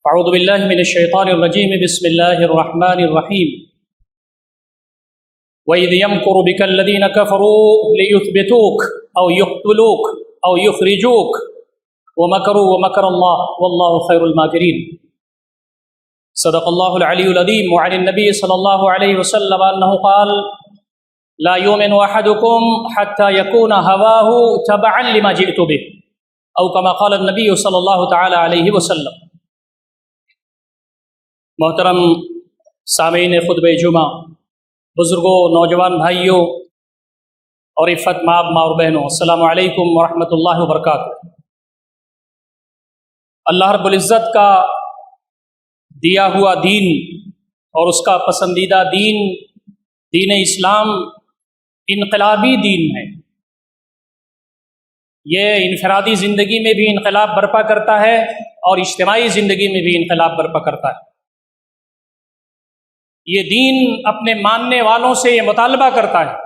اعوذ باللہ من الشیطان الرجیم بسم اللہ الرحمن الرحیم وَإِذْ يَمْكُرُ بِكَ الَّذِينَ كَفَرُوا لِيُثْبِتُوكَ أَوْ يُقْتُلُوكَ أَوْ يُخْرِجُوكَ وَمَكَرُوا وَمَكَرَ اللَّهُ وَاللَّهُ خَيْرُ الْمَاكِرِينَ صدق اللہ العلی العظیم وعن النبی صلی اللہ علیہ وسلم انه قال لا يؤمن احدكم حتى يكون هواه تبعا لما جئت به او كما قال النبی صلی اللہ تعالی علیہ وسلم۔ محترم سامعین خطبہ جمعہ، بزرگوں، نوجوان بھائیوں اور عفت ماں اور بہنوں، السلام علیکم ورحمۃ اللہ وبرکاتہ۔ اللہ رب العزت کا دیا ہوا دین اور اس کا پسندیدہ دین، دین اسلام انقلابی دین ہے۔ یہ انفرادی زندگی میں بھی انقلاب برپا کرتا ہے اور اجتماعی زندگی میں بھی انقلاب برپا کرتا ہے۔ یہ دین اپنے ماننے والوں سے یہ مطالبہ کرتا ہے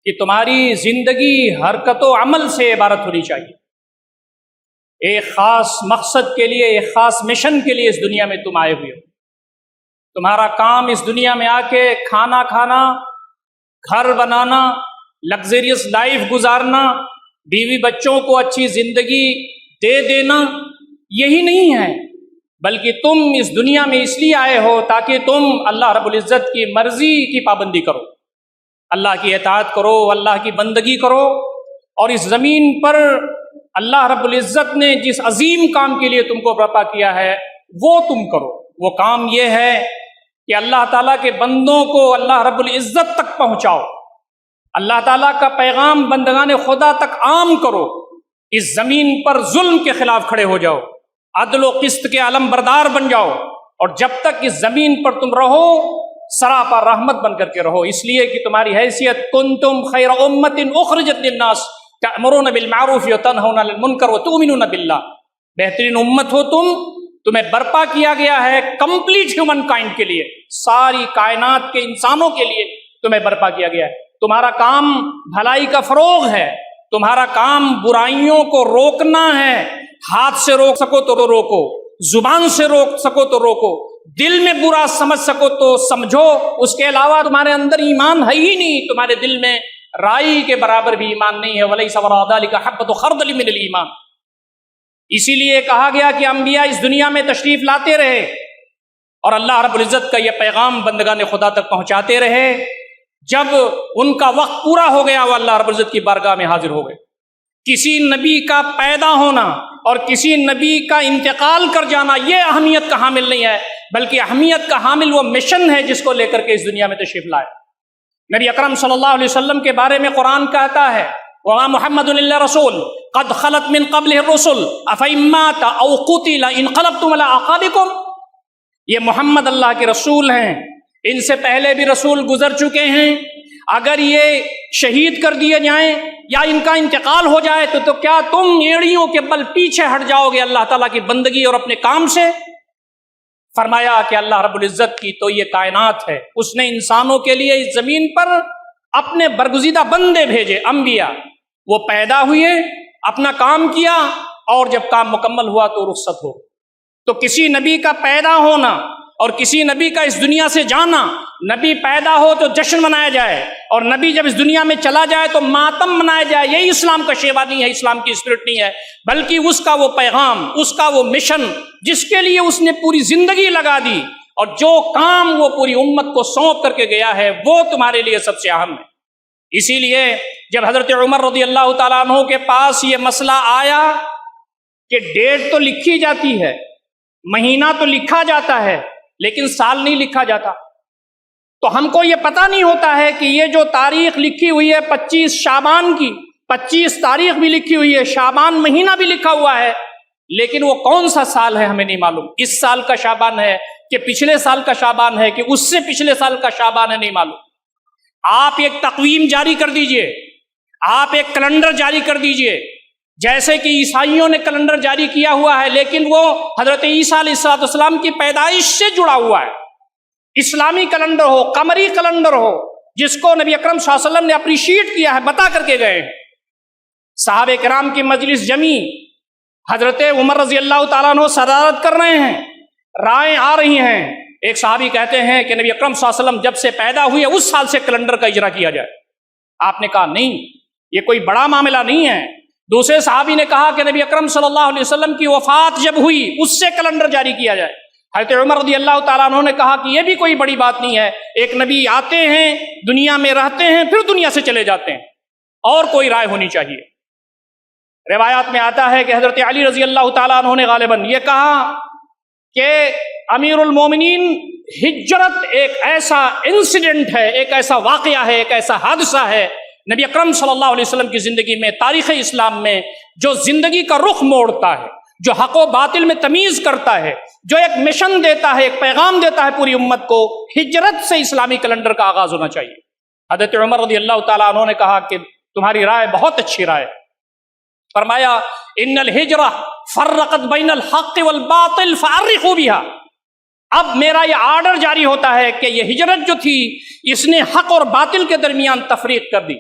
کہ تمہاری زندگی حرکت و عمل سے عبارت ہونی چاہیے۔ ایک خاص مقصد کے لیے، ایک خاص مشن کے لیے اس دنیا میں تم آئے ہوئے ہو۔ تمہارا کام اس دنیا میں آ کے کھانا کھانا، گھر بنانا، لگزریس لائف گزارنا، بیوی بچوں کو اچھی زندگی دے دینا یہی نہیں ہے، بلکہ تم اس دنیا میں اس لیے آئے ہو تاکہ تم اللہ رب العزت کی مرضی کی پابندی کرو، اللہ کی اطاعت کرو، اللہ کی بندگی کرو، اور اس زمین پر اللہ رب العزت نے جس عظیم کام کے لیے تم کو برپا کیا ہے وہ تم کرو۔ وہ کام یہ ہے کہ اللہ تعالیٰ کے بندوں کو اللہ رب العزت تک پہنچاؤ، اللہ تعالیٰ کا پیغام بندگان خدا تک عام کرو، اس زمین پر ظلم کے خلاف کھڑے ہو جاؤ، عدل و قسط کے علم بردار بن جاؤ، اور جب تک اس زمین پر تم رہو سراپا رحمت بن کر کے رہو، اس لیے کہ تمہاری حیثیت کنتم خیر امت اخرجت للناس تأمرون بالمعروف وتنہون عن المنکر وتؤمنون باللہ۔ بہترین امت ہو تمہیں برپا کیا گیا ہے کمپلیٹ ہیومن کائنڈ کے لیے، ساری کائنات کے انسانوں کے لیے تمہیں برپا کیا گیا ہے۔ تمہارا کام بھلائی کا فروغ ہے، تمہارا کام برائیوں کو روکنا ہے۔ ہاتھ سے روک سکو تو روکو، زبان سے روک سکو تو روکو، دل میں برا سمجھ سکو تو سمجھو، اس کے علاوہ تمہارے اندر ایمان ہے ہی نہیں، تمہارے دل میں رائی کے برابر بھی ایمان نہیں ہے۔ وَلَيْسَ وَرَاءَ ذَلِكَ حَبَّةُ خَرْدَلٍ مِّنَ الْإِيمَانِ۔ اسی لیے کہا گیا کہ انبیاء اس دنیا میں تشریف لاتے رہے اور اللہ رب العزت کا یہ پیغام بندگان خدا تک پہنچاتے رہے۔ جب ان کا وقت پورا ہو گیا وہ اللہ رب العزت کی بارگاہ میں حاضر ہو گئے۔ کسی نبی کا پیدا ہونا اور کسی نبی کا انتقال کر جانا یہ اہمیت کا حامل نہیں ہے، بلکہ اہمیت کا حامل وہ مشن ہے جس کو لے کر کے اس دنیا میں تشریف لائے۔ نبی اکرم صلی اللہ علیہ وسلم کے بارے میں قرآن کہتا ہے وَمَا مُحَمَّدٌ إِلَّا رَسُولٌ قَدْ خَلَتْ مِن قَبْلِهِ الرُّسُلُ أَفَإِن مَّاتَ أَوْ قُتِلَ انقلبتم عَلَىٰ أَعْقَابِكُمْ۔ یہ محمد اللہ کے رسول ہیں، ان سے پہلے بھی رسول گزر چکے ہیں، اگر یہ شہید کر دیے جائیں یا ان کا انتقال ہو جائے تو کیا تم ایڑیوں کے بل پیچھے ہٹ جاؤ گے اللہ تعالیٰ کی بندگی اور اپنے کام سے؟ فرمایا کہ اللہ رب العزت کی تو یہ کائنات ہے، اس نے انسانوں کے لیے اس زمین پر اپنے برگزیدہ بندے بھیجے، انبیاء، وہ پیدا ہوئے، اپنا کام کیا، اور جب کام مکمل ہوا تو رخصت ہو۔ تو کسی نبی کا پیدا ہونا اور کسی نبی کا اس دنیا سے جانا، نبی پیدا ہو تو جشن منایا جائے اور نبی جب اس دنیا میں چلا جائے تو ماتم منایا جائے، یہی اسلام کا شیوا نہیں ہے، اسلام کی اسپرٹ نہیں ہے، بلکہ اس کا وہ پیغام، اس کا وہ مشن جس کے لیے اس نے پوری زندگی لگا دی اور جو کام وہ پوری امت کو سونپ کر کے گیا ہے وہ تمہارے لیے سب سے اہم ہے۔ اسی لیے جب حضرت عمر رضی اللہ تعالیٰ عنہ کے پاس یہ مسئلہ آیا کہ ڈیٹ تو لکھی جاتی ہے، مہینہ تو لکھا جاتا ہے لیکن سال نہیں لکھا جاتا، تو ہم کو یہ پتہ نہیں ہوتا ہے کہ یہ جو تاریخ لکھی ہوئی ہے 25 شعبان کی، 25 تاریخ بھی لکھی ہوئی ہے، شعبان مہینہ بھی لکھا ہوا ہے، لیکن وہ کون سا سال ہے ہمیں نہیں معلوم، اس سال کا شعبان ہے کہ پچھلے سال کا شعبان ہے کہ اس سے پچھلے سال کا شعبان ہے، نہیں معلوم۔ آپ ایک تقویم جاری کر دیجئے، آپ ایک کیلنڈر جاری کر دیجئے، جیسے کہ عیسائیوں نے کیلنڈر جاری کیا ہوا ہے، لیکن وہ حضرت عیسیٰ علیہ السلام کی پیدائش سے جڑا ہوا ہے۔ اسلامی کیلنڈر ہو، قمری کیلنڈر ہو، جس کو نبی اکرم صلی اللہ علیہ وسلم نے اپریشیٹ کیا ہے، بتا کر کے گئے ہیں۔ صحابہ کرام کی مجلس جمی، حضرت عمر رضی اللہ تعالیٰ عنہ صدارت کر رہے ہیں، رائے آ رہی ہیں. ایک صحابی کہتے ہیں کہ نبی اکرم صلی اللہ علیہ وسلم جب سے پیدا ہوئے اس سال سے کیلنڈر کا اجرا کیا جائے. آپ نے کہا نہیں، یہ کوئی بڑا معاملہ نہیں ہے. دوسرے صحابی نے کہا کہ نبی اکرم صلی اللہ علیہ وسلم کی وفات جب ہوئی اس سے کیلنڈر جاری کیا جائے. حضرت عمر رضی اللہ تعالیٰ عنہ نے کہا کہ یہ بھی کوئی بڑی بات نہیں ہے، ایک نبی آتے ہیں، دنیا میں رہتے ہیں، پھر دنیا سے چلے جاتے ہیں، اور کوئی رائے ہونی چاہیے. روایات میں آتا ہے کہ حضرت علی رضی اللہ تعالیٰ عنہ نے غالباً یہ کہا کہ امیر المومنین، ہجرت ایک ایسا انسیڈنٹ ہے، ایک ایسا واقعہ ہے، ایک ایسا حادثہ ہے نبی اکرم صلی اللہ علیہ وسلم کی زندگی میں، تاریخ اسلام میں، جو زندگی کا رخ موڑتا ہے، جو حق و باطل میں تمیز کرتا ہے، جو ایک مشن دیتا ہے، ایک پیغام دیتا ہے پوری امت کو. ہجرت سے اسلامی کیلنڈر کا آغاز ہونا چاہیے. حضرت عمر رضی اللہ تعالیٰ عنہ نے کہا کہ تمہاری رائے بہت اچھی رائے. فرمایا ان الہجرہ فرقت بین الحق والباطل فارقوا بها. اب میرا یہ آرڈر جاری ہوتا ہے کہ یہ ہجرت جو تھی اس نے حق اور باطل کے درمیان تفریق کر دی،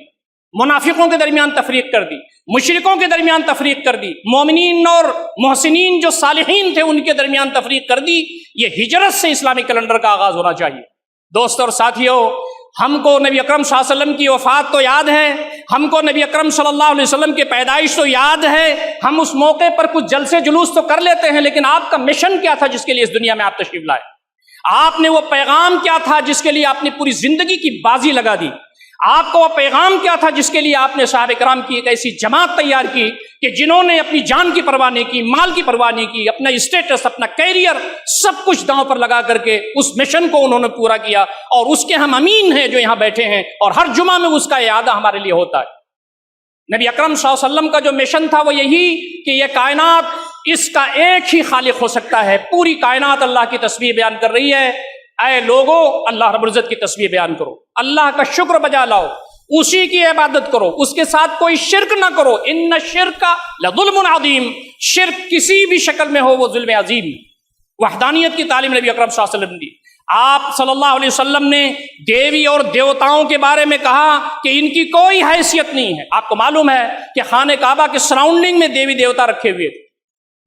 منافقوں کے درمیان تفریق کر دی، مشرکوں کے درمیان تفریق کر دی، مومنین اور محسنین جو صالحین تھے ان کے درمیان تفریق کر دی. یہ ہجرت سے اسلامی کیلنڈر کا آغاز ہونا چاہیے. دوستو اور ساتھیو، ہم کو نبی اکرم صلی اللہ علیہ وسلم کی وفات تو یاد ہے، ہم کو نبی اکرم صلی اللہ علیہ وسلم کی پیدائش تو یاد ہے، ہم اس موقع پر کچھ جلسے جلوس تو کر لیتے ہیں، لیکن آپ کا مشن کیا تھا جس کے لیے اس دنیا میں آپ تشریف لائے؟ آپ نے وہ پیغام کیا تھا جس کے لیے آپ نے پوری زندگی کی بازی لگا دی؟ آپ کو وہ پیغام کیا تھا جس کے لیے آپ نے صحابہ کرام کی ایک ایسی جماعت تیار کی کہ جنہوں نے اپنی جان کی پرواہ نہیں کی، مال کی پرواہ نہیں کی، اپنا اسٹیٹس، اپنا کیریئر، سب کچھ داؤں پر لگا کر کے اس مشن کو انہوں نے پورا کیا، اور اس کے ہم امین ہیں جو یہاں بیٹھے ہیں، اور ہر جمعہ میں اس کا اعادہ ہمارے لیے ہوتا ہے. نبی اکرم صلی اللہ علیہ وسلم کا جو مشن تھا وہ یہی کہ یہ کائنات، اس کا ایک ہی خالق ہو سکتا ہے. پوری کائنات اللہ کی تسبیح بیان کر رہی ہے. اے لوگو، اللہ رب العزت کی تسبیح بیان کرو، اللہ کا شکر بجا لاؤ، اسی کی عبادت کرو، اس کے ساتھ کوئی شرک نہ کرو. ان الشرک لظلم عظیم، شرک کسی بھی شکل میں ہو وہ ظلم عظیم. وحدانیت کی تعلیم نبی اکرم صلی اللہ علیہ وسلم دی. آپ صلی اللہ علیہ وسلم نے دیوی اور دیوتاؤں کے بارے میں کہا کہ ان کی کوئی حیثیت نہیں ہے. آپ کو معلوم ہے کہ خانہ کعبہ کے سراؤنڈنگ میں دیوی دیوتا رکھے ہوئے تھے.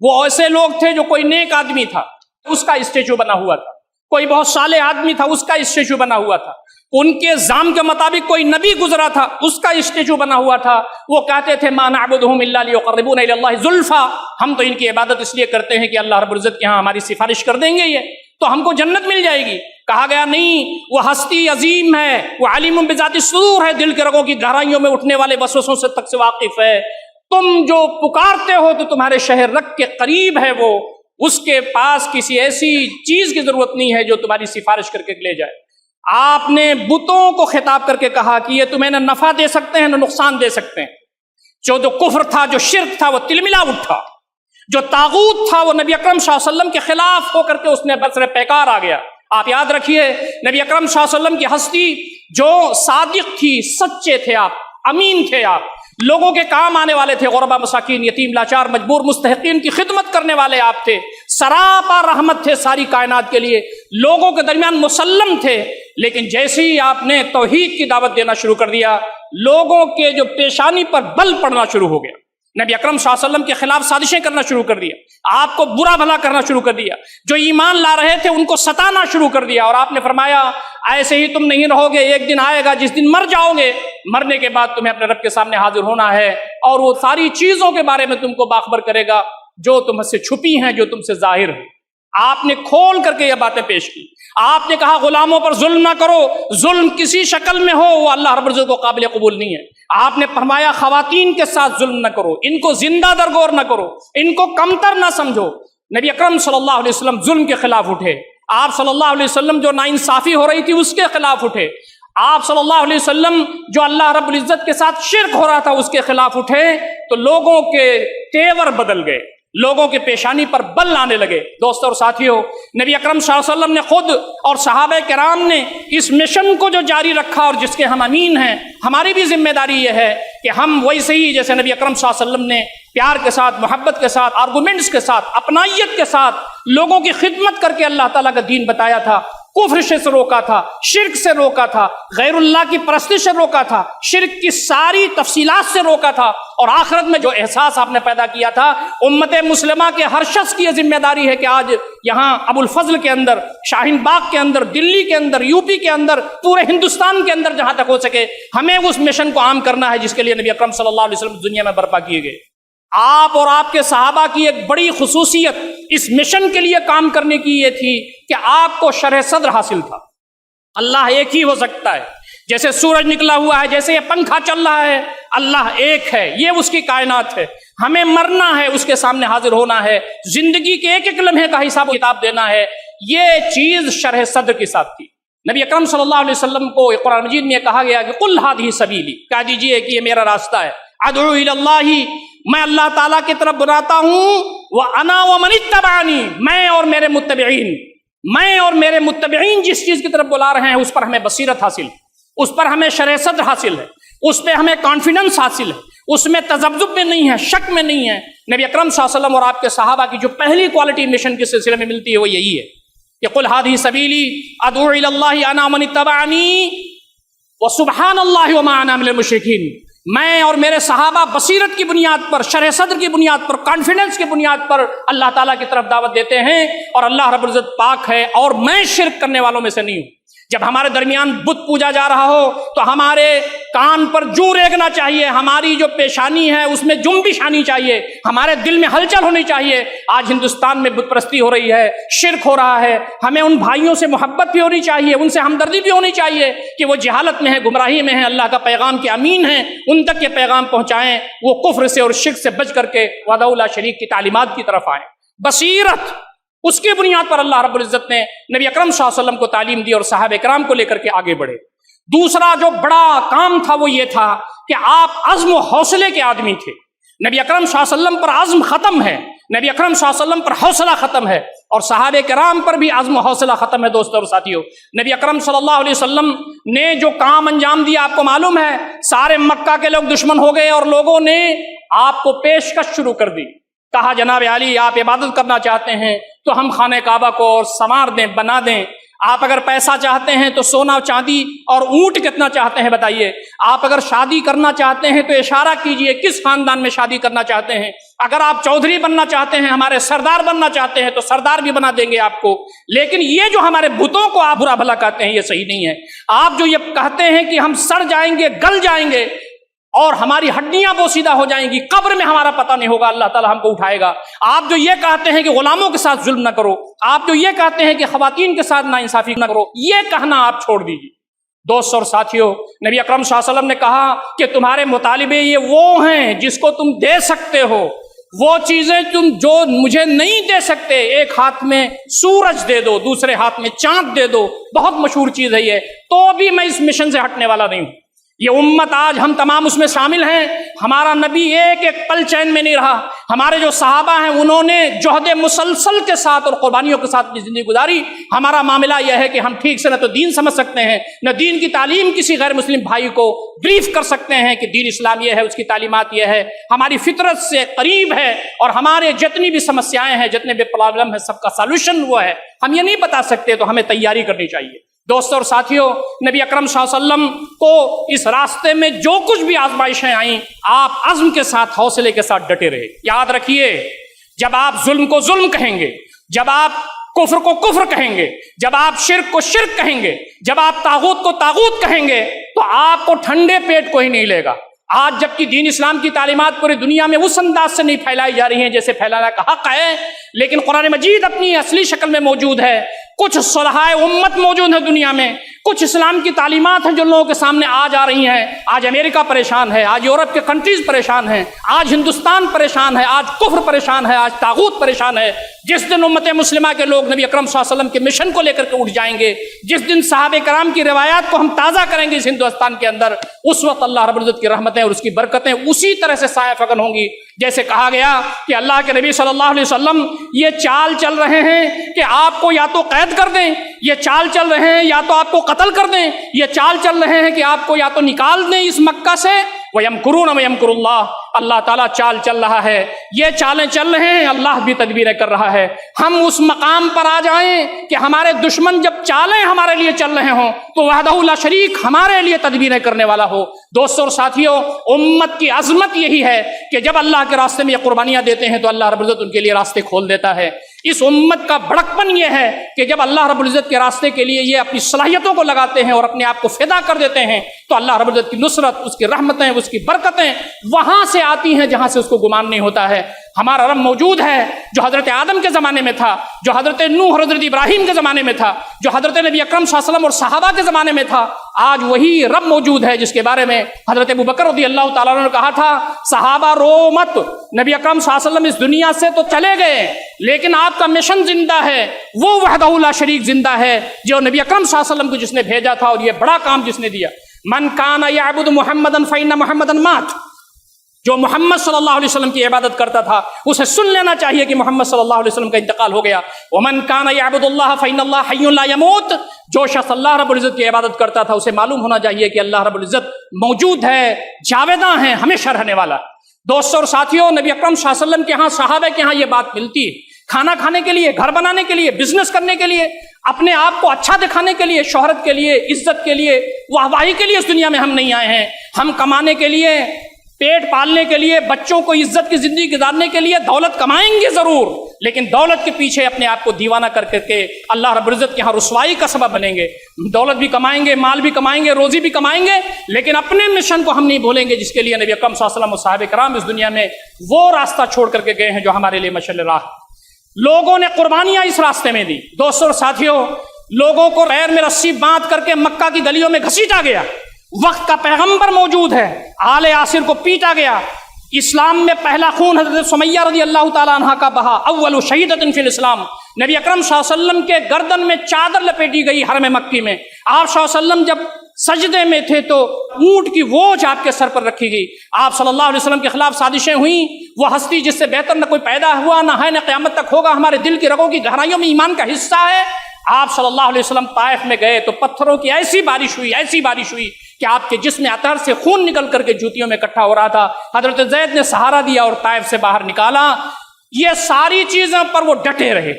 وہ ایسے لوگ تھے جو کوئی نیک آدمی تھا اس کا اسٹیچو بنا ہوا تھا، کوئی بہت صالح آدمی تھا اس کا اسٹیچو بنا ہوا تھا، ان کے زام کے مطابق کوئی نبی گزرا تھا اس کا اسٹیچو بنا ہوا تھا. وہ کہتے تھے ما نعبدہم الا لیقربونا الی اللہ زلفا، ہم تو ان کی عبادت اس لیے کرتے ہیں کہ اللہ رب العزت کے ہاں ہماری سفارش کر دیں گے یہ تو ہم کو جنت مل جائے گی. کہا گیا نہیں، وہ ہستی عظیم ہے، وہ علیم بذات الصدور ہے، دل کے رگوں کی گہرائیوں میں اٹھنے والے وسوسوں سے تک سے واقف ہے. تم جو پکارتے ہو تو تمہارے شہر رگ کے قریب ہے، وہ اس کے پاس کسی ایسی چیز کی ضرورت نہیں ہے جو تمہاری سفارش کر کے لے جائے. آپ نے بتوں کو خطاب کر کے کہا کہ یہ تمہیں نہ نفع دے سکتے ہیں نہ نقصان دے سکتے ہیں. جو کفر تھا، جو شرک تھا، وہ تلملا اٹھا. جو طاغوت تھا وہ نبی اکرم صلی اللہ علیہ وسلم کے خلاف ہو کر کے اس نے بسر پیکار آ گیا. آپ یاد رکھیے نبی اکرم صلی اللہ علیہ وسلم کی ہستی جو صادق تھی، سچے تھے آپ، امین تھے آپ، لوگوں کے کام آنے والے تھے، غربا، مساکین، یتیم، لاچار، مجبور، مستحقین کی خدمت کرنے والے آپ تھے، سراپا رحمت تھے ساری کائنات کے لیے، لوگوں کے درمیان مسلم تھے. لیکن جیسے ہی آپ نے توحید کی دعوت دینا شروع کر دیا، لوگوں کے جو پیشانی پر بل پڑنا شروع ہو گیا. نبی اکرم صلی اللہ علیہ وسلم کے خلاف سازشیں کرنا شروع کر دیا، آپ کو برا بھلا کرنا شروع کر دیا، جو ایمان لا رہے تھے ان کو ستانا شروع کر دیا. اور آپ نے فرمایا ایسے ہی تم نہیں رہو گے، ایک دن آئے گا جس دن مر جاؤ گے، مرنے کے بعد تمہیں اپنے رب کے سامنے حاضر ہونا ہے، اور وہ ساری چیزوں کے بارے میں تم کو باخبر کرے گا جو تم سے چھپی ہیں، جو تم سے ظاہر ہیں. آپ نے کھول کر کے یہ باتیں پیش کی. آپ نے کہا غلاموں پر ظلم نہ کرو، ظلم کسی شکل میں ہو وہ اللہ رب العزت کو قابل قبول نہیں ہے. آپ نے فرمایا خواتین کے ساتھ ظلم نہ کرو، ان کو زندہ درگور نہ کرو، ان کو کمتر نہ سمجھو. نبی اکرم صلی اللہ علیہ وسلم ظلم کے خلاف اٹھے. آپ صلی اللہ علیہ وسلم جو ناانصافی ہو رہی تھی اس کے خلاف اٹھے. آپ صلی اللہ علیہ وسلم جو اللہ رب العزت کے ساتھ شرک ہو رہا تھا اس کے خلاف اٹھے تو لوگوں کے تیور بدل گئے، لوگوں کے پیشانی پر بل آنے لگے. دوستو اور ساتھیو، نبی اکرم صلی اللہ علیہ وسلم نے خود اور صحابہ کرام نے اس مشن کو جو جاری رکھا اور جس کے ہم امین ہیں، ہماری بھی ذمہ داری یہ ہے کہ ہم ویسے ہی جیسے نبی اکرم صلی اللہ علیہ وسلم نے پیار کے ساتھ، محبت کے ساتھ، آرگومنٹس کے ساتھ، اپنائیت کے ساتھ لوگوں کی خدمت کر کے اللہ تعالیٰ کا دین بتایا تھا، کفر سے روکا تھا، شرک سے روکا تھا، غیر اللہ کی پرستی سے روکا تھا، شرک کی ساری تفصیلات سے روکا تھا، اور آخرت میں جو احساس آپ نے پیدا کیا تھا، امت مسلمہ کے ہر شخص کی یہ ذمہ داری ہے کہ آج یہاں ابو الفضل کے اندر، شاہین باغ کے اندر، دلی کے اندر، یو پی کے اندر، پورے ہندوستان کے اندر جہاں تک ہو سکے ہمیں اس مشن کو عام کرنا ہے جس کے لیے نبی اکرم صلی اللہ علیہ وسلم دنیا میں برپا کیے گئے۔ آپ اور آپ کے صحابہ کی ایک بڑی خصوصیت اس مشن کے لیے کام کرنے کی یہ تھی کہ آپ کو شرح صدر حاصل تھا۔ اللہ ایک ہی ہو سکتا ہے، جیسے سورج نکلا ہوا ہے، جیسے یہ پنکھا چل رہا ہے، اللہ ایک ہے، یہ اس کی کائنات ہے۔ ہمیں مرنا ہے، اس کے سامنے حاضر ہونا ہے، زندگی کے ایک ایک لمحے کا حساب و کتاب دینا ہے۔ یہ چیز شرح صدر کے ساتھ تھی۔ نبی اکرم صلی اللہ علیہ وسلم کو قرآن مجید میں کہا گیا کہ قل ھذہ سبیلی، کہہ دیجئے کہ یہ میرا راستہ ہے، ادعو الی اللہ، میں اللہ تعالیٰ کی طرف بلاتا ہوں، وانا ومن اتبعنی، میں اور میرے متبعین جس چیز کی طرف بلا رہے ہیں اس پر ہمیں بصیرت حاصل ہے، اس پر ہمیں شرح صدر حاصل ہے، اس پہ ہمیں کانفیڈنس حاصل ہے، اس میں تذبذب میں نہیں ہے، شک میں نہیں ہے۔ نبی اکرم صلی اللہ علیہ وسلم اور آپ کے صحابہ کی جو پہلی کوالٹی مشن کے سلسلے میں ملتی ہے وہ یہی ہے کہ قل ھذہ سبیلی ادعو الی اللہ انا ومن اتبعنی وسبحان اللہ وما انا من المشرکین۔ میں اور میرے صحابہ بصیرت کی بنیاد پر، شرح صدر کی بنیاد پر، کانفیڈنس کی بنیاد پر اللہ تعالیٰ کی طرف دعوت دیتے ہیں، اور اللہ رب العزت پاک ہے اور میں شرک کرنے والوں میں سے نہیں ہوں۔ جب ہمارے درمیان بت پوجا جا رہا ہو تو ہمارے کان پر جوں ریگنا چاہیے، ہماری جو پیشانی ہے اس میں جنبش آنی چاہیے، ہمارے دل میں ہلچل ہونی چاہیے۔ آج ہندوستان میں بت پرستی ہو رہی ہے، شرک ہو رہا ہے، ہمیں ان بھائیوں سے محبت بھی ہونی چاہیے، ان سے ہمدردی بھی ہونی چاہیے کہ وہ جہالت میں ہیں، گمراہی میں ہیں، اللہ کا پیغام کے امین ہیں، ان تک یہ پیغام پہنچائیں، وہ کفر سے اور شرک سے بچ کر کے وحدہ لا شریک کی تعلیمات کی طرف آئیں۔ بصیرت، اس کی بنیاد پر اللہ رب العزت نے نبی اکرم صلی اللہ علیہ وسلم کو تعلیم دی اور صحابہ کرام کو لے کر کے آگے بڑھے۔ دوسرا جو بڑا کام تھا وہ یہ تھا کہ آپ عزم و حوصلے کے آدمی تھے۔ نبی اکرم صلی اللہ علیہ وسلم پر عزم ختم ہے، نبی اکرم صلی اللہ علیہ وسلم پر حوصلہ ختم ہے، اور صحابہ کرام پر بھی عزم و حوصلہ ختم ہے۔ دوستو اور ساتھیو، نبی اکرم صلی اللہ علیہ وسلم نے جو کام انجام دیا آپ کو معلوم ہے، سارے مکہ کے لوگ دشمن ہو گئے اور لوگوں نے آپ کو پیشکش شروع کر دی۔ کہا جناب علی آپ عبادت کرنا چاہتے ہیں تو ہم خانہ کعبہ کو سنوار دیں، بنا دیں۔ آپ اگر پیسہ چاہتے ہیں تو سونا چاندی اور اونٹ کتنا چاہتے ہیں بتائیے۔ آپ اگر شادی کرنا چاہتے ہیں تو اشارہ کیجئے کس خاندان میں شادی کرنا چاہتے ہیں۔ اگر آپ چودھری بننا چاہتے ہیں، ہمارے سردار بننا چاہتے ہیں تو سردار بھی بنا دیں گے آپ کو۔ لیکن یہ جو ہمارے بتوں کو آپ برا بھلا کہتے ہیں یہ صحیح نہیں ہے۔ آپ جو یہ کہتے ہیں کہ ہم سڑ جائیں گے، گل جائیں گے اور ہماری ہڈیاں بوسیدہ ہو جائیں گی، قبر میں ہمارا پتہ نہیں ہوگا، اللہ تعالیٰ ہم کو اٹھائے گا۔ آپ جو یہ کہتے ہیں کہ غلاموں کے ساتھ ظلم نہ کرو، آپ جو یہ کہتے ہیں کہ خواتین کے ساتھ ناانصافی نہ کرو، یہ کہنا آپ چھوڑ دیجیے۔ دوست اور ساتھیوں، نبی اکرم صلی اللہ علیہ وسلم نے کہا کہ تمہارے مطالبے یہ وہ ہیں جس کو تم دے سکتے ہو، وہ چیزیں تم جو مجھے نہیں دے سکتے، ایک ہاتھ میں سورج دے دو، دوسرے ہاتھ میں چاند دے دو، بہت مشہور چیز ہے یہ، تو بھی میں اس مشن سے ہٹنے والا نہیں ہوں۔ یہ امت آج ہم تمام اس میں شامل ہیں، ہمارا نبی ایک ایک پل چین میں نہیں رہا، ہمارے جو صحابہ ہیں انہوں نے جہد مسلسل کے ساتھ اور قربانیوں کے ساتھ اپنی زندگی گزاری۔ ہمارا معاملہ یہ ہے کہ ہم ٹھیک سے نہ تو دین سمجھ سکتے ہیں، نہ دین کی تعلیم کسی غیر مسلم بھائی کو بریف کر سکتے ہیں کہ دین اسلام یہ ہے، اس کی تعلیمات یہ ہے، ہماری فطرت سے قریب ہے، اور ہمارے جتنی بھی سمسیاں ہیں، جتنے بھی پرابلم ہیں، سب کا سالوشن وہ ہے، ہم یہ نہیں بتا سکتے، تو ہمیں تیاری کرنی چاہیے۔ دوستوں اور ساتھیوں، نبی اکرم صلی اللہ علیہ وسلم کو اس راستے میں جو کچھ بھی آزمائشیں آئیں، آپ عزم کے ساتھ، حوصلے کے ساتھ ڈٹے رہے۔ یاد رکھیے، جب آپ ظلم کو ظلم کہیں گے، جب آپ کفر کو کفر کہیں گے، جب آپ شرک کو شرک کہیں گے، جب آپ طاغوت کو طاغوت کہیں گے، تو آپ کو ٹھنڈے پیٹ کوئی نہیں لے گا۔ آج جبکہ دین اسلام کی تعلیمات پوری دنیا میں اس انداز سے نہیں پھیلائی جا رہی ہیں جیسے پھیلانا کا حق ہے، لیکن قرآن مجید اپنی اصلی شکل میں موجود ہے۔ کچھ صلحائے امت موجود ہیں دنیا میں، کچھ اسلام کی تعلیمات ہیں جو لوگوں کے سامنے آج آ رہی ہیں۔ آج امریکہ پریشان ہے، آج یورپ کے کنٹریز پریشان ہیں، آج ہندوستان پریشان ہے، آج کفر پریشان ہے، آج طاغوت پریشان ہے۔ جس دن امت مسلمہ کے لوگ نبی اکرم صلی اللہ علیہ وسلم کے مشن کو لے کر کے اٹھ جائیں گے، جس دن صحابہ کرام کی روایات کو ہم تازہ کریں گے اس ہندوستان کے اندر، اس وقت اللہ رب العزت کی رحمتیں اور اس کی برکتیں اسی طرح سے سایہ فگن ہوں گی جیسے کہا گیا کہ اللہ کے نبی صلی اللہ علیہ وسلم یہ چال چل رہے ہیں کہ آپ کو یا تو قید کر دیں، یہ چال چل رہے ہیں یا تو آپ کو قتل کر دیں، یہ چال چل رہے ہیں کہ آپ کو یا تو نکال دیں اس مکہ سے، وَيَمْكُرُونَ وَيَمْكُرُ اللَّهُ، اللہ تعالیٰ چال چل رہا ہے، یہ چالیں چل رہے ہیں، اللہ بھی تدبیریں کر رہا ہے۔ ہم اس مقام پر آ جائیں کہ ہمارے دشمن جب چالیں ہمارے لیے چل رہے ہوں تو وحدہ لا شریک ہمارے لیے تدبیریں کرنے والا ہو۔ دوستوں اور ساتھیوں، امت کی عظمت یہی ہے کہ جب اللہ کے راستے میں یہ قربانیاں دیتے ہیں تو اللہ رب العزت ان کے لیے راستے کھول دیتا ہے۔ اس امت کا بڑکپن یہ ہے کہ جب اللہ رب العزت کے راستے کے لیے یہ اپنی صلاحیتوں کو لگاتے ہیں اور اپنے آپ کو فدا کر دیتے ہیں تو اللہ رب العزت کی نصرت، اس کی رحمتیں، اس کی برکتیں وہاں سے آتی ہیں جہاں سے اس کو گمان نہیں ہوتا ہے۔ ہمارا رب موجود ہے جو حضرت آدم کے زمانے میں تھا، جو حضرت نوح، حضرت ابراہیم کے زمانے میں تھا، جو حضرت نبی اکرم صلی اللہ علیہ وسلم اور صحابہ کے زمانے میں تھا۔ آج وہی رب موجود ہے جس کے بارے میں حضرت ابوبکر رضی اللہ تعالیٰ عنہ نے کہا تھا، صحابہ رو مت، نبی اکرم صلی اللہ علیہ وسلم اس دنیا سے تو چلے گئے لیکن آپ کا مشن زندہ ہے، وہ وحدہ لا شریک زندہ ہے جو نبی اکرم صلی اللہ علیہ وسلم کو جس نے بھیجا تھا اور یہ بڑا کام جس نے دیا۔ من کان یعبد محمدا فإن محمدا مات، جو محمد صلی اللہ علیہ وسلم کی عبادت کرتا تھا اسے سن لینا چاہیے کہ محمد صلی اللہ علیہ وسلم کا انتقال ہو گیا۔ ومن کان یعبد اللہ فإن اللہ حی لا یموت، جو شخص اللہ رب العزت کی عبادت کرتا تھا اسے معلوم ہونا چاہیے کہ اللہ رب العزت موجود ہے، جاویداں ہے، ہمیشہ رہنے والا۔ دوستوں اور ساتھیوں، نبی اکرم صلی اللہ علیہ وسلم کے ہاں، صحابہ کے ہاں یہ بات ملتی ہے، کھانا کھانے کے لیے، گھر بنانے کے لیے، بزنس کرنے کے لیے، اپنے آپ کو اچھا دکھانے کے لیے، شہرت کے لیے، عزت کے لیے، واہواہی کے لیے اس دنیا میں ہم نہیں آئے ہیں۔ ہم کمانے کے لیے، پیٹ پالنے کے لیے، بچوں کو عزت کی زندگی گزارنے کے لیے دولت کمائیں گے ضرور، لیکن دولت کے پیچھے اپنے آپ کو دیوانہ کر کے اللہ رب العزت کے ہاں رسوائی کا سبب بنیں گے۔ دولت بھی کمائیں گے، مال بھی کمائیں گے، روزی بھی کمائیں گے، لیکن اپنے مشن کو ہم نہیں بھولیں گے جس کے لیے نبی اکرم صلی اللہ علیہ وسلم اور صحابہ کرام اس دنیا میں وہ راستہ چھوڑ کر کے گئے ہیں جو ہمارے لیے مشعل راہ۔ لوگوں نے قربانیاں اس راستے میں دی۔ دوستوں اور ساتھیوں، لوگوں کو غیر میں رسی باندھ کر کے مکہ کی گلیوں میں گھسیٹا گیا، وقت کا پیغمبر موجود ہے، آل یاسر کو پیٹا گیا، اسلام میں پہلا خون حضرت سمیہ رضی اللہ تعالیٰ عنہ کا بہا، اول شہیدۃ فی الاسلام۔ نبی اکرم صلی اللہ علیہ وسلم کے گردن میں چادر لپیٹی گئی حرم مکی میں۔ آپ صلی اللہ علیہ وسلم جب سجدے میں تھے تو اونٹ کی ووچھ آپ کے سر پر رکھی گئی۔ آپ صلی اللہ علیہ وسلم کے خلاف سازشیں ہوئیں، وہ ہستی جس سے بہتر نہ کوئی پیدا ہوا، نہ ہے، نہ قیامت تک ہوگا، ہمارے دل کی رگوں کی گہرائیوں میں ایمان کا حصہ ہے۔ آپ صلی اللہ علیہ وسلم طائف میں گئے تو پتھروں کی ایسی بارش ہوئی کہ آپ کے جسم اطہر سے خون نکل کر کے جوتیوں میں اکٹھا ہو رہا تھا۔ حضرت زید نے سہارا دیا اور طائف سے باہر نکالا۔ یہ ساری چیزوں پر وہ ڈٹے رہے،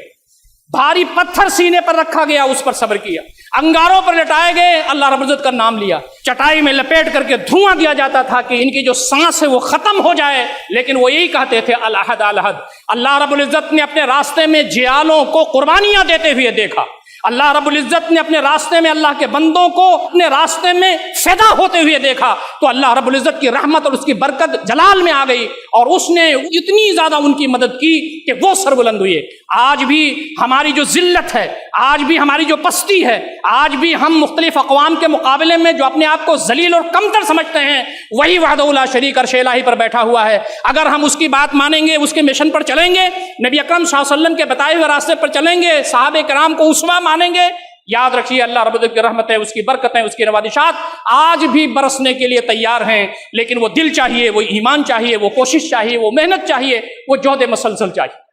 بھاری پتھر سینے پر رکھا گیا، اس پر صبر کیا، انگاروں پر لٹائے گئے، اللہ رب العزت کا نام لیا، چٹائی میں لپیٹ کر کے دھواں دیا جاتا تھا کہ ان کی جو سانس ہے وہ ختم ہو جائے، لیکن وہ یہی کہتے تھے الاحد الاحد۔ اللہ رب العزت نے اپنے راستے میں جیالوں کو قربانیاں دیتے ہوئے دیکھا، اللہ رب العزت نے اپنے راستے میں اللہ کے بندوں کو اپنے راستے میں فدا ہوتے ہوئے دیکھا تو اللہ رب العزت کی رحمت اور اس کی برکت جلال میں آ گئی اور اس نے اتنی زیادہ ان کی مدد کی کہ وہ سربلند ہوئے۔ آج بھی ہماری جو ذلت ہے، آج بھی ہماری جو پستی ہے، آج بھی ہم مختلف اقوام کے مقابلے میں جو اپنے آپ کو ذلیل اور کمتر سمجھتے ہیں، وہی وحدہ لا شریک عرش الہی پر بیٹھا ہوا ہے۔ اگر ہم اس کی بات مانیں گے، اس کے مشن پر چلیں گے، نبی اکرم صلی اللہ علیہ وسلم کے بتائے ہوئے راستے پر چلیں گے، صحابہ کرام کو اسوہ مانیں گے، یاد رکھیے اللہ رب العزت کی رحمتیں، اس کی برکتیں، اس کی نوازشات آج بھی برسنے کے لیے تیار ہیں، لیکن وہ دل چاہیے، وہ ایمان چاہیے، وہ کوشش چاہیے، وہ محنت چاہیے، وہ جہد مسلسل چاہیے۔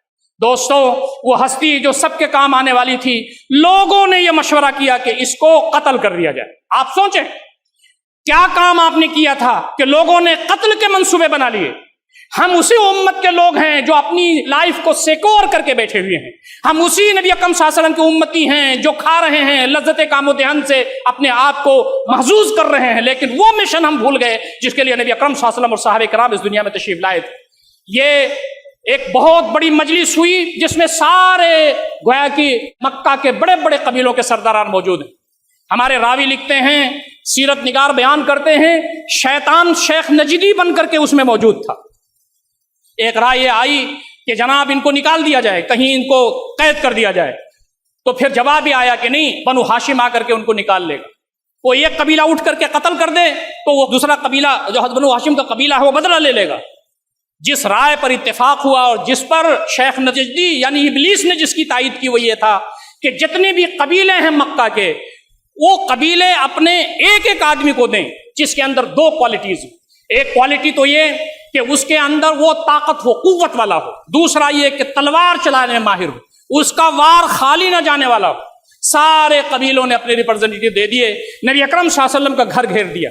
دوستو، وہ ہستی جو سب کے کام آنے والی تھی، لوگوں نے یہ مشورہ کیا کہ اس کو قتل کر دیا جائے۔ آپ سوچیں کیا کام آپ نے کیا تھا کہ لوگوں نے قتل کے منصوبے بنا لیے۔ ہم اسی امت کے لوگ ہیں جو اپنی لائف کو سیکور کر کے بیٹھے ہوئے ہیں، ہم اسی نبی اکرم صلی اللہ علیہ وسلم کے امتی ہیں جو کھا رہے ہیں لذت کام و دہن سے، اپنے آپ کو محظوظ کر رہے ہیں، لیکن وہ مشن ہم بھول گئے جس کے لیے نبی اکرم صلی اللہ علیہ وسلم اور صحابہ کرام اس دنیا میں تشریف لائے تھے۔ یہ ایک بہت بڑی مجلس ہوئی جس میں سارے گویا کہ مکہ کے بڑے بڑے قبیلوں کے سرداران موجود ہیں۔ ہمارے راوی لکھتے ہیں، سیرت نگار بیان کرتے ہیں، شیطان شیخ نجدی بن کر کے اس میں موجود تھا۔ ایک رائے یہ آئی کہ جناب ان کو نکال دیا جائے، کہیں ان کو قید کر دیا جائے، تو پھر جواب یہ آیا کہ نہیں، بنو ہاشم آ کر کے ان کو نکال لے گا۔ وہ ایک قبیلہ اٹھ کر کے قتل کر دے تو وہ دوسرا قبیلہ جو بنو ہاشم کا قبیلہ ہے وہ بدلہ لے لے گا۔ جس رائے پر اتفاق ہوا اور جس پر شیخ نجدی یعنی ابلیس نے جس کی تائید کی وہ یہ تھا کہ جتنے بھی قبیلے ہیں مکہ کے، وہ قبیلے اپنے ایک ایک آدمی کو دیں جس کے اندر دو کوالٹیز ہوں۔ ایک کوالٹی تو یہ کہ اس کے اندر وہ طاقت ہو، قوت والا ہو، دوسرا یہ کہ تلوار چلانے میں ماہر ہو، اس کا وار خالی نہ جانے والا ہو۔ سارے قبیلوں نے اپنے ریپرزنٹیٹیو دے دیے، نبی اکرم صلی اللہ علیہ وسلم کا گھر گھیر دیا،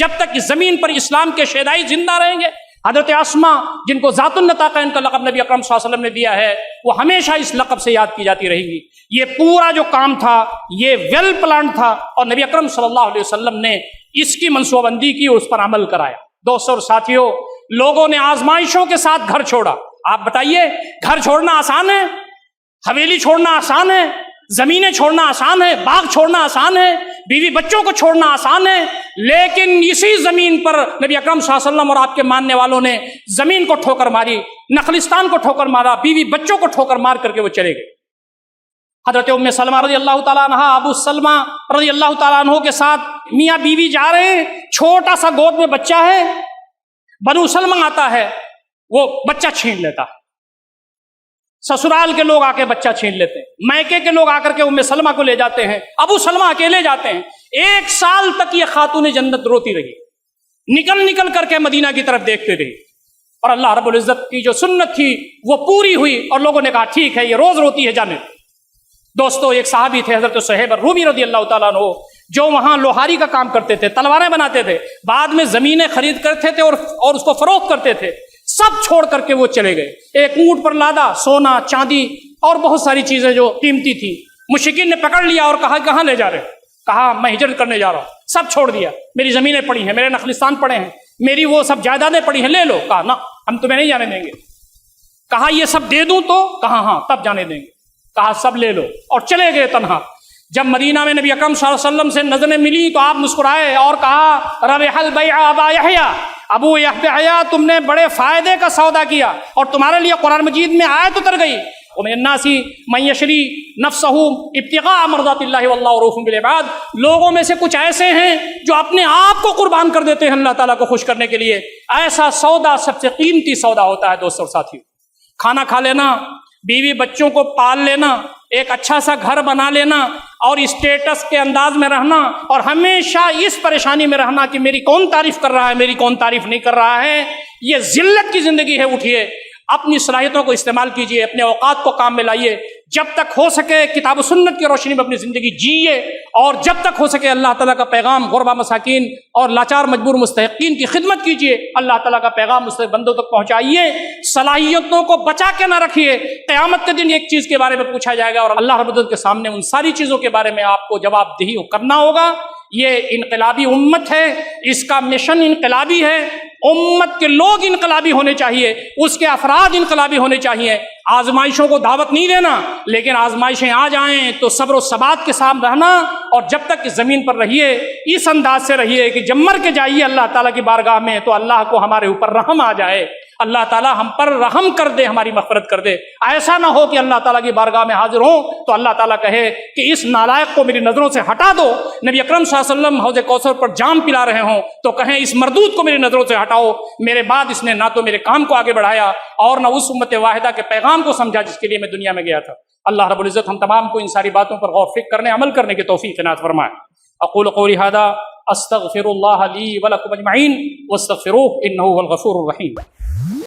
جب تک کہ زمین پر اسلام کے شیدائی زندہ رہیں گے. حضرت اسما جن کو ذات النطاقین کا لقب نبی اکرم صلی اللہ علیہ وسلم نے دیا ہے، وہ ہمیشہ اس لقب سے یاد کی جاتی رہیں گی. یہ پورا جو کام تھا یہ ویل پلان تھا، اور نبی اکرم صلی اللہ علیہ وسلم نے اس کی منصوبہ بندی کی، اس پر عمل کرایا. دوستوں اور ساتھیوں، لوگوں نے آزمائشوں کے ساتھ گھر چھوڑا. آپ بتائیے، گھر چھوڑنا آسان ہے؟ حویلی چھوڑنا آسان ہے؟ زمینیں چھوڑنا آسان ہے؟ باغ چھوڑنا آسان ہے؟ بیوی بچوں کو چھوڑنا آسان ہے؟ لیکن اسی زمین پر نبی اکرم صلی اللہ علیہ وسلم اور آپ کے ماننے والوں نے زمین کو ٹھوکر ماری، نخلستان کو ٹھوکر مارا، بیوی بچوں کو ٹھوکر مار کر کے وہ چلے گئے. حضرت ام سلمہ رضی اللہ تعالیٰ عنہ، ابو سلمہ رضی اللہ تعالیٰ عنہ کے ساتھ میاں بیوی جا رہے ہیں، چھوٹا سا گود میں بچہ ہے، بنو سلمہ آتا ہے، وہ بچہ چھین لیتا ہے. سسرال کے لوگ آ کے بچہ چھین لیتے ہیں، میکے کے لوگ آ کر کے ام سلمہ کو لے جاتے ہیں، ابو سلمہ اکیلے جاتے ہیں. 1 سال تک یہ خاتون جنت روتی رہی، نکل نکل کر کے مدینہ کی طرف دیکھتے رہی، اور اللہ رب العزت کی جو سنت تھی وہ پوری ہوئی، اور لوگوں نے کہا ٹھیک ہے، یہ روز روتی ہے، جانے. دوستو، ایک صحابی تھے حضرت صہیب الرومی رضی اللہ تعالیٰ عنہ، جو وہاں لوہاری کا کام کرتے تھے، تلواریں بناتے تھے، بعد میں زمینیں خرید کرتے تھے اور اس کو فروخت کرتے تھے. سب چھوڑ کر کے وہ چلے گئے. ایک اونٹ پر لادا سونا چاندی اور بہت ساری چیزیں جو قیمتی تھی. مشرکین نے پکڑ لیا اور کہا کہاں لے جا رہے؟ کہا میں ہجرت کرنے جا رہا ہوں. سب چھوڑ دیا، میری زمینیں پڑی ہیں، میرے نخلستان پڑے ہیں، میری وہ سب جائیدادیں پڑی ہیں، لے لو. کہا نہ، ہم تمہیں نہیں جانے دیں گے. کہا یہ سب دے دوں تو؟ کہا ہاں، تب جانے دیں گے. کہا سب لے لو، اور چلے گئے تنہا. جب مدینہ میں نبی اکرم صلی اللہ علیہ وسلم سے نظریں ملی تو آپ مسکرائے اور کہا ربح البیع ابا یحییٰ، ابو یحییٰ تم نے بڑے فائدے کا سودا کیا، اور تمہارے لیے قرآن مجید میں آیت اتر گئی، ومن الناس من یشری نفسہ ابتغاء مرضات اللہ واللہ رؤوف بالعباد. لوگوں میں سے کچھ ایسے ہیں جو اپنے آپ کو قربان کر دیتے ہیں اللہ تعالیٰ کو خوش کرنے کے لیے. ایسا سودا سب سے قیمتی سودا ہوتا ہے. دوستوں اور ساتھیوں، کھانا کھا لینا، بیوی بچوں کو پال لینا، ایک اچھا سا گھر بنا لینا، اور اسٹیٹس کے انداز میں رہنا، اور ہمیشہ اس پریشانی میں رہنا کہ میری کون تعریف کر رہا ہے، میری کون تعریف نہیں کر رہا ہے، یہ ذلت کی زندگی ہے. اٹھیے، اپنی صلاحیتوں کو استعمال کیجیے، اپنے اوقات کو کام میں لائیے، جب تک ہو سکے کتاب و سنت کی روشنی میں اپنی زندگی جیے، اور جب تک ہو سکے اللہ تعالیٰ کا پیغام غربا مساکین اور لاچار مجبور مستحقین کی خدمت کیجیے. اللہ تعالیٰ کا پیغام مستحق بندوں تک پہنچائیے. صلاحیتوں کو بچا کے نہ رکھیے. قیامت کے دن ایک چیز کے بارے میں پوچھا جائے گا، اور اللہ رب العزت کے سامنے ان ساری چیزوں کے بارے میں آپ کو جواب دہی کرنا ہوگا. یہ انقلابی امت ہے، اس کا مشن انقلابی ہے. امت کے لوگ انقلابی ہونے چاہیے، اس کے افراد انقلابی ہونے چاہیے. آزمائشوں کو دعوت نہیں دینا، لیکن آزمائشیں آ جائیں تو صبر و ثبات کے ساتھ رہنا، اور جب تک کہ زمین پر رہیے اس انداز سے رہیے کہ جب مر کے جائیے اللہ تعالیٰ کی بارگاہ میں تو اللہ کو ہمارے اوپر رحم آ جائے، اللہ تعالیٰ ہم پر رحم کر دے، ہماری مغفرت کر دے. ایسا نہ ہو کہ اللہ تعالیٰ کی بارگاہ میں حاضر ہوں تو اللہ تعالیٰ کہے کہ اس نالائق کو میری نظروں سے ہٹا دو. نبی اکرم صلی اللہ علیہ وسلم حوض کوثر پر جام پلا رہے ہوں تو کہیں اس مردود کو میری نظروں سے ہٹاؤ. میرے بعد اس نے نہ تو میرے کام کو آگے بڑھایا اور نہ اس امت واحدہ کے پیغام کو سمجھا جس کے لیے میں دنیا میں گیا تھا. اللہ رب العزت ہم تمام کو ان ساری باتوں پر غور فکر کرنے، عمل کرنے کی توفیق عنایت فرمائے. اقول قولی ھذا استغفر اللہ لی ولکم اجمعین واستغفروہ انہ هو الغفور الرحیم.